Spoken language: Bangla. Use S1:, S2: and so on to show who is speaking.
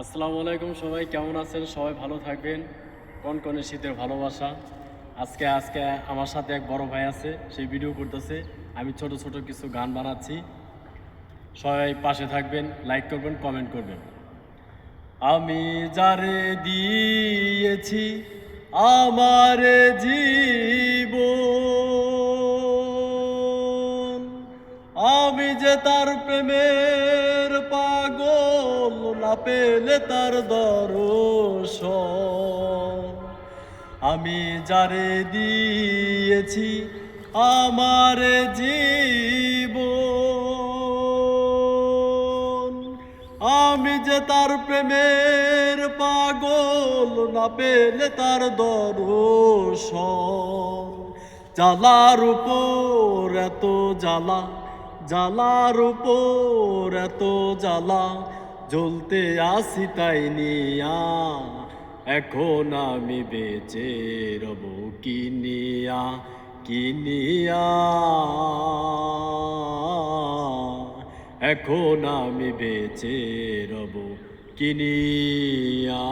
S1: আসসালামু আলাইকুম, সবাই কেমন আছেন? সবাই ভালো থাকবেন। কনকনে শীতের ভালোবাসা। আজকে আমার সাথে এক বড় ভাই আছে, সেই ভিডিও করতেছে। আমি ছোট ছোট কিছু গান বানাচ্ছি। সবাই পাশে থাকবেন, লাইক করবেন, কমেন্ট করবেন। আমি যারে দিয়েছি আমার জীবন, আমি যে তার প্রেমের পাগল, না পেলে তার দর্শন। আমি যারে দিয়েছি আমার জীবন, আমি যে তার প্রেমের পাগল, না পেলে তার দর্শন। জ্বালার উপর এত জ্বালা, জ্বালার উপর এত জ্বালা, জ্বলতে আসি তাই নিয়া। এখন আমি বেঁচে রব কিনিয়া, কিনিয়া। এখন আমি বেঁচে রব কিনিয়া।